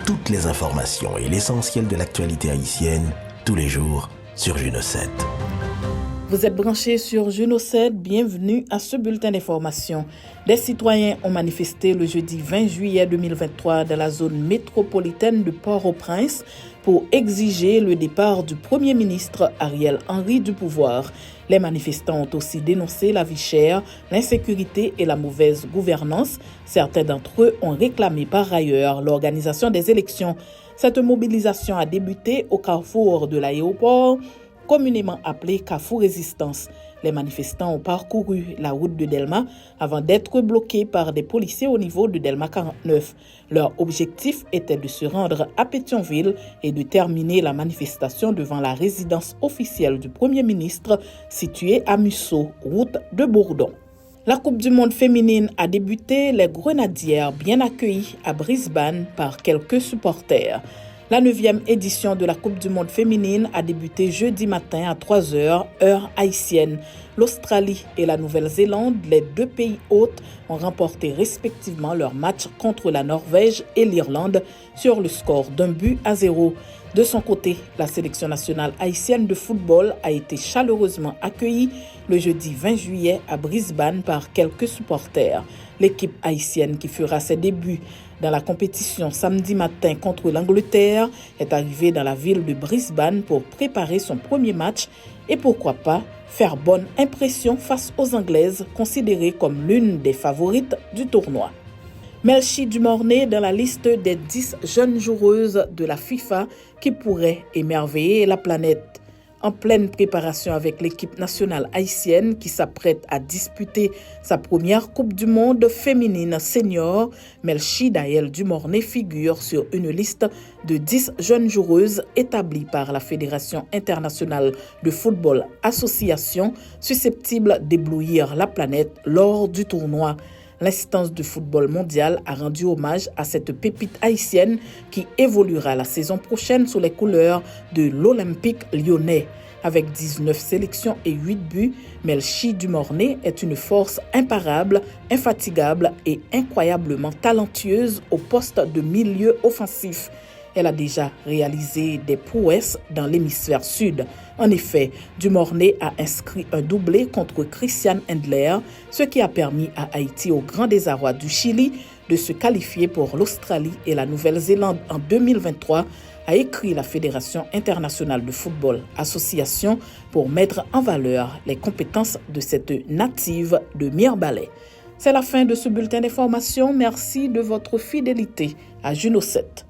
toutes les informations et l'essentiel de l'actualité haïtienne, tous les jours, sur Juno 7. Vous êtes branchés sur Juno 7, bienvenue à ce bulletin d'information. Des citoyens ont manifesté le jeudi 20 juillet 2023 dans la zone métropolitaine de Port-au-Prince pour exiger le départ du Premier ministre Ariel Henry du pouvoir. Les manifestants ont aussi dénoncé la vie chère, l'insécurité et la mauvaise gouvernance. Certains d'entre eux ont réclamé par ailleurs l'organisation des élections. Cette mobilisation a débuté au carrefour de l'aéroport, communément appelé Carrefour Résistance. Les manifestants ont parcouru la route de Delma avant d'être bloqués par des policiers au niveau de Delma 49. Leur objectif était de se rendre à Pétionville et de terminer la manifestation devant la résidence officielle du Premier ministre située à Musso, route de Bourdon. La Coupe du monde féminine a débuté, les Grenadières bien accueillies à Brisbane par quelques supporters. La 9e édition de la Coupe du monde féminine a débuté jeudi matin à 3h, heure haïtienne. L'Australie et la Nouvelle-Zélande, les deux pays hôtes, ont remporté respectivement leur match contre la Norvège et l'Irlande sur le score d'1-0. De son côté, la sélection nationale haïtienne de football a été chaleureusement accueillie le jeudi 20 juillet à Brisbane par quelques supporters. L'équipe haïtienne qui fera ses débuts dans la compétition samedi matin contre l'Angleterre est arrivée dans la ville de Brisbane pour préparer son premier match et pourquoi pas faire bonne impression face aux Anglaises considérées comme l'une des favorites du tournoi. Melchi Dumornay dans la liste des 10 jeunes joueuses de la FIFA qui pourraient émerveiller la planète. En pleine préparation avec l'équipe nationale haïtienne qui s'apprête à disputer sa première Coupe du monde féminine senior, Melchi Daël Dumornay figure sur une liste de 10 jeunes joueuses établies par la Fédération internationale de football association susceptibles d'éblouir la planète lors du tournoi. L'instance de football mondial a rendu hommage à cette pépite haïtienne qui évoluera la saison prochaine sous les couleurs de l'Olympique lyonnais. Avec 19 sélections et 8 buts, Melchi Dumornay est une force imparable, infatigable et incroyablement talentueuse au poste de milieu offensif. Elle a déjà réalisé des prouesses dans l'hémisphère sud. En effet, Dumornay a inscrit un doublé contre Christian Endler, ce qui a permis à Haïti, au grand désarroi du Chili, de se qualifier pour l'Australie et la Nouvelle-Zélande en 2023, a écrit la Fédération internationale de football association pour mettre en valeur les compétences de cette native de Mirbalais. C'est la fin de ce bulletin d'information. Merci de votre fidélité à Juno 7.